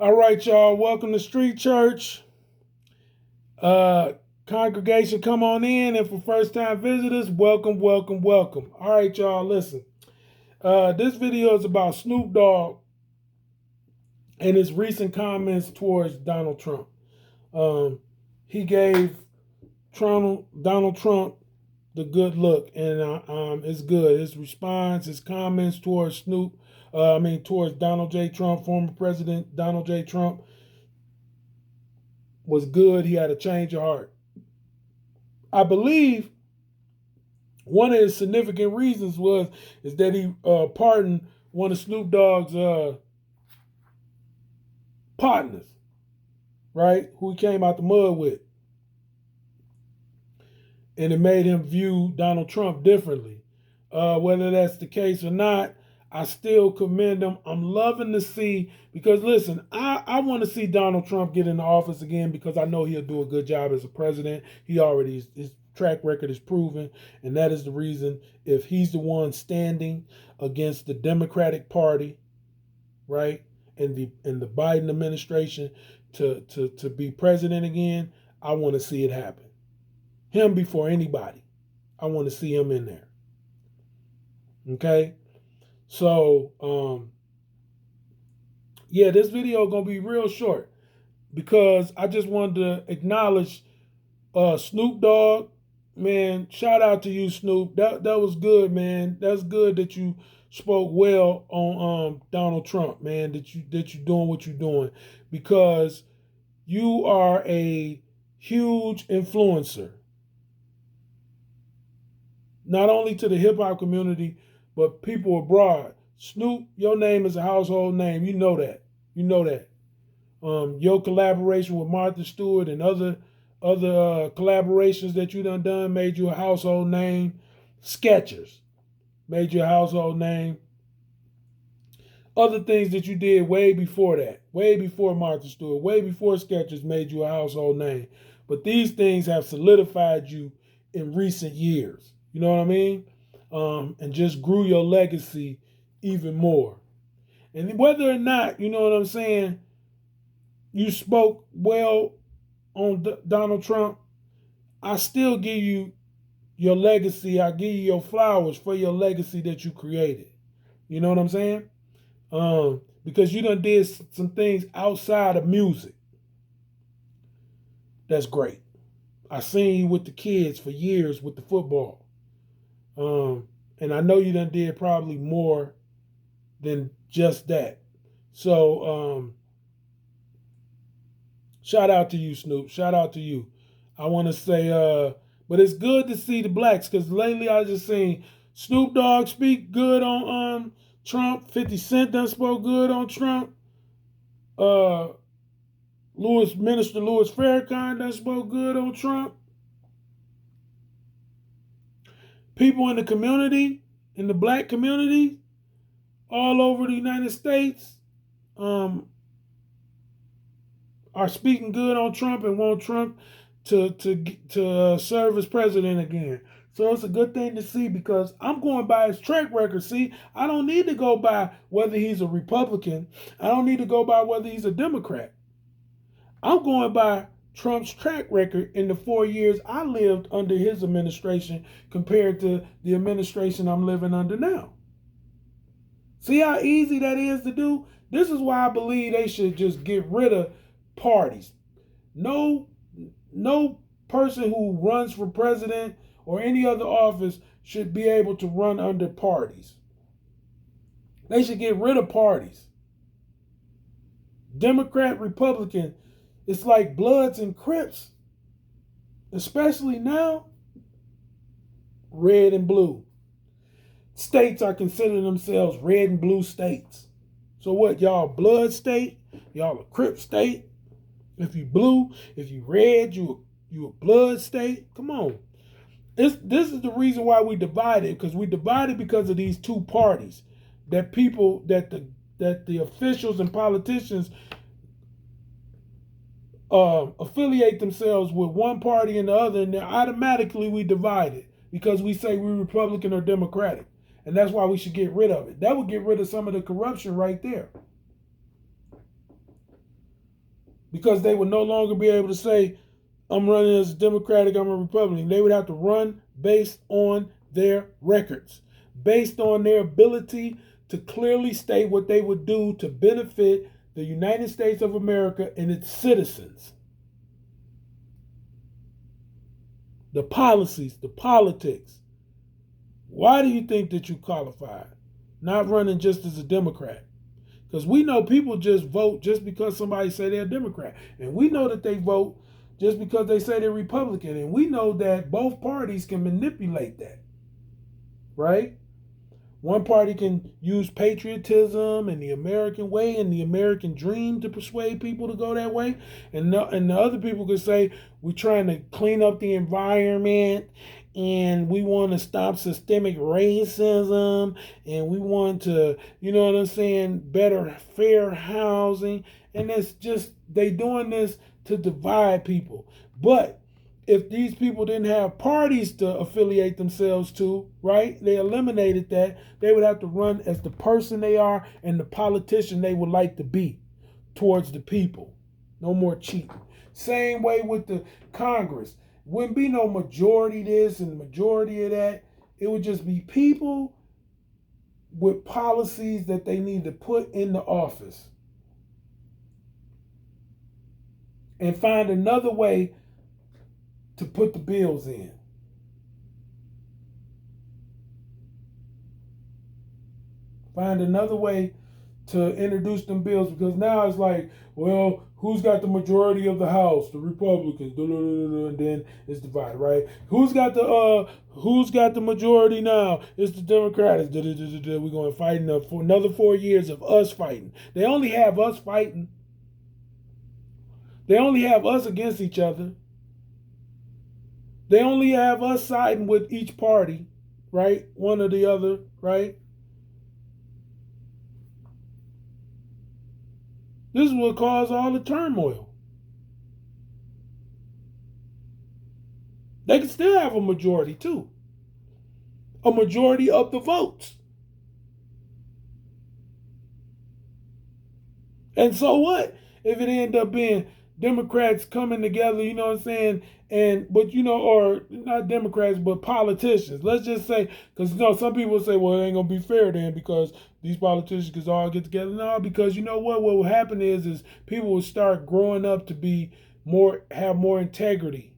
All right, y'all. Welcome to Street Church. Congregation, come on in. And for first time visitors, welcome, welcome, welcome. All right, y'all, listen. This video is about Snoop Dogg and his recent comments towards Donald Trump. He gave Donald Trump the good look, and it's good. His response, his comments towards towards Donald J. Trump, former President Donald J. Trump, was good. He had a change of heart. I believe one of his significant reasons is that he pardoned one of Snoop Dogg's partners, right? Who he came out the mud with. And it made him view Donald Trump differently. Whether that's the case or not, I still commend him. I'm loving to see, because listen, I want to see Donald Trump get into office again because I know he'll do a good job as a president. His track record is proven, and that is the reason, if he's the one standing against the Democratic Party, right, and the Biden administration to be president again, I want to see it happen. Him before anybody. I want to see him in there. Okay? So, this video gonna be real short because I just wanted to acknowledge Snoop Dogg. Man, shout out to you, Snoop. That was good, man. That's good that you spoke well on Donald Trump, man. That you doing what you're doing, because you are a huge influencer, not only to the hip hop community, but people abroad. Snoop, your name is a household name. You know that. Your collaboration with Martha Stewart and other collaborations that you done made you a household name. Skechers made you a household name. Other things that you did way before that, way before Martha Stewart, way before Skechers made you a household name. But these things have solidified you in recent years. You know what I mean? And just grew your legacy even more. And whether or not, you know what I'm saying, you spoke well on Donald Trump, I still give you your legacy. I give you your flowers for your legacy that you created. You know what I'm saying? Because you done did some things outside of music. That's great. I seen you with the kids for years with the football. And I know you done did probably more than just that. So, shout out to you, Snoop. Shout out to you. I want to say, but it's good to see the blacks, because lately I just seen Snoop Dogg speak good on Trump. 50 Cent done spoke good on Trump. Minister Louis Farrakhan done spoke good on Trump. People in the community, in the black community, all over the United States, are speaking good on Trump and want Trump to serve as president again. So it's a good thing to see, because I'm going by his track record. See, I don't need to go by whether he's a Republican. I don't need to go by whether he's a Democrat. I'm going by Trump's track record in the 4 years I lived under his administration compared to the administration I'm living under now. See how easy that is to do? This is why I believe they should just get rid of parties. No person who runs for president or any other office should be able to run under parties. They should get rid of parties. Democrat, Republican, it's like Bloods and Crips, especially now. Red and blue. States are considering themselves red and blue states. So what, y'all blood state? Y'all a Crip state? If you blue, if you red, you a blood state? Come on. This is the reason why we divided, because we divided because of these two parties that the officials and politicians affiliate themselves with one party and the other, and then automatically we divide it because we say we're Republican or Democratic. And that's why we should get rid of it. That would get rid of some of the corruption right there. because they would no longer be able to say, I'm running as a Democratic, I'm a Republican. They would have to run based on their records, based on their ability to clearly state what they would do to benefit the United States of America and its citizens. The policies, the politics. Why do you think that you qualified? Not running just as a Democrat. Because we know people just vote just because somebody say they're a Democrat. And we know that they vote just because they say they're Republican. And we know that both parties can manipulate that. Right? One party can use patriotism and the American way and the American dream to persuade people to go that way. And the other people could say, we're trying to clean up the environment and we want to stop systemic racism and we want to, you know what I'm saying, better fair housing. And it's just, they doing this to divide people. But if these people didn't have parties to affiliate themselves to, right, they eliminated that, they would have to run as the person they are and the politician they would like to be towards the people. No more cheating. Same way with the Congress. Wouldn't be no majority this and majority of that. It would just be people with policies that they need to put in the office. And find another way to put the bills in. Find another way to introduce them bills, because now it's like, well, who's got the majority of the House? The Republicans, and then it's divided, right? Who's got the majority now? It's the Democrats. We're going to fight for another 4 years of us fighting. They only have us fighting. They only have us against each other. They only have us siding with each party, right? One or the other, right? This is what caused all the turmoil. They can still have a majority too. A majority of the votes. And so what if it end up being Democrats coming together, you know what I'm saying? Or not Democrats, but politicians. Let's just say, because some people say, well, it ain't gonna be fair then because these politicians can all get together. No, because you know what will happen is people will start growing up to have more integrity.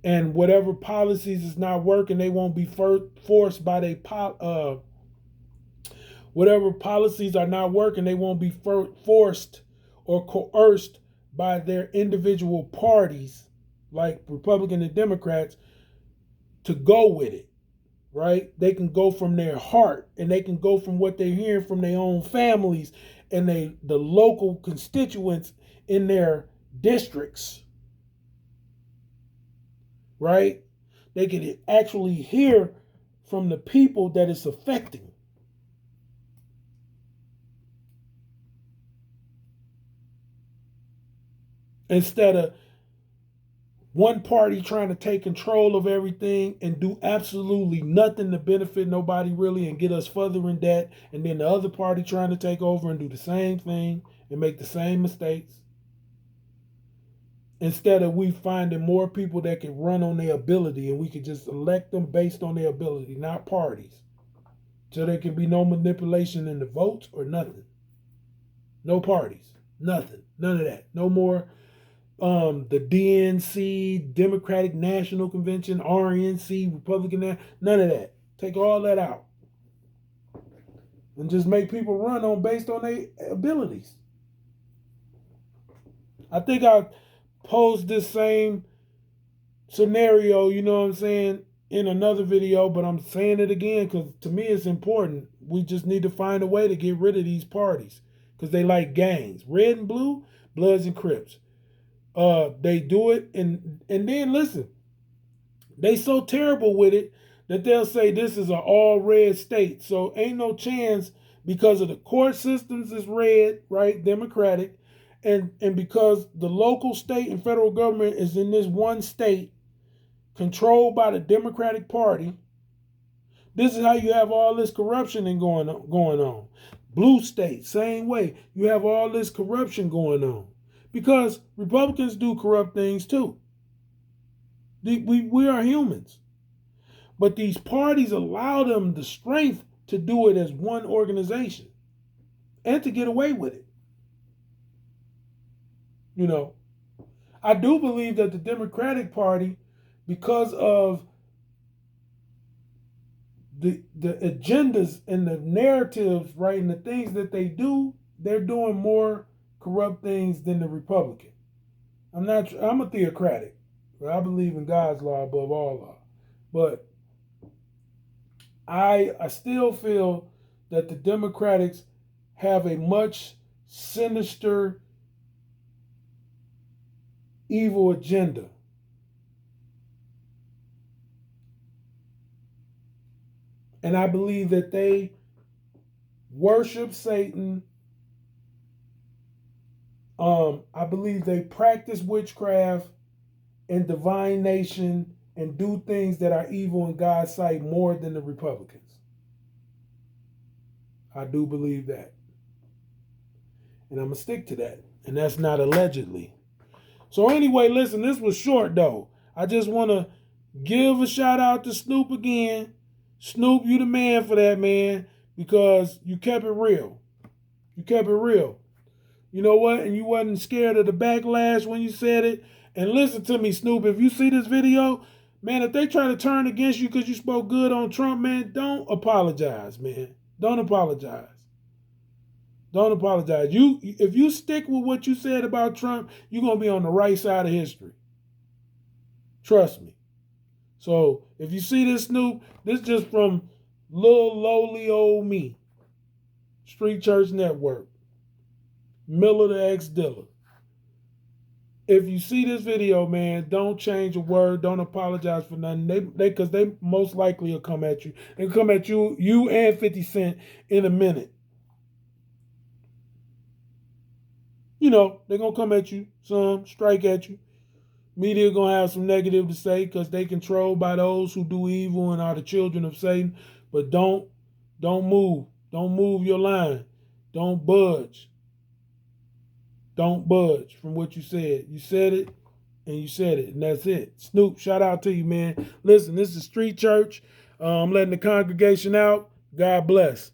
And whatever policies is not working, they won't be forced by whatever policies are not working, they won't be forced or coerced by their individual parties, like Republican and Democrats, to go with it, right? They can go from their heart and they can go from what they're hearing from their own families and the local constituents in their districts, right? They can actually hear from the people that it's affecting. Instead of one party trying to take control of everything and do absolutely nothing to benefit nobody really and get us further in debt, and then the other party trying to take over and do the same thing and make the same mistakes. Instead of we finding more people that can run on their ability and we can just elect them based on their ability, not parties. So there can be no manipulation in the votes or nothing. No parties. Nothing. None of that. No more the DNC, Democratic National Convention, RNC, Republican, none of that. Take all that out. And just make people run based on their abilities. I think I posed this same scenario, you know what I'm saying, in another video, but I'm saying it again because to me it's important. We just need to find a way to get rid of these parties because they like gangs. Red and blue, Bloods and Crips. They do it, and then listen, they so terrible with it that they'll say this is an all red state. So ain't no chance because of the court systems is red, right? Democratic, and because the local, state, and federal government is in this one state controlled by the Democratic Party. This is how you have all this corruption going on. Blue state, same way. You have all this corruption going on. Because Republicans do corrupt things too. We are humans. But these parties allow them the strength to do it as one organization and to get away with it. You know, I do believe that the Democratic Party, because of the agendas and the narratives, right, and the things that they do, they're doing more corrupt things than the Republican. I'm a theocratic. I believe in God's law above all law. But I still feel that the Democrats have a much sinister, evil agenda. And I believe that they worship Satan. I believe they practice witchcraft and divination and do things that are evil in God's sight more than the Republicans. I do believe that. And I'm going to stick to that. And that's not allegedly. So anyway, listen, this was short though. I just want to give a shout out to Snoop again. Snoop, you the man for that, man, because you kept it real. You kept it real. You know what? And you wasn't scared of the backlash when you said it. And listen to me, Snoop, if you see this video, man, if they try to turn against you because you spoke good on Trump, man, don't apologize, man. Don't apologize. Don't apologize. If you stick with what you said about Trump, you're going to be on the right side of history. Trust me. So if you see this, Snoop, this is just from little lowly old me. Street Church Network. Miller the ex-Dilla. If you see this video, man, don't change a word. Don't apologize for nothing. Because they most likely will come at you. They'll come at you and 50 Cent in a minute. You know, they're going to come at you, strike at you. Media going to have some negative to say because they controlled by those who do evil and are the children of Satan. But don't move. Don't move your line. Don't budge. Don't budge from what you said. You said it, and you said it, and that's it. Snoop, shout out to you, man. Listen, this is Street Church. I'm letting the congregation out. God bless.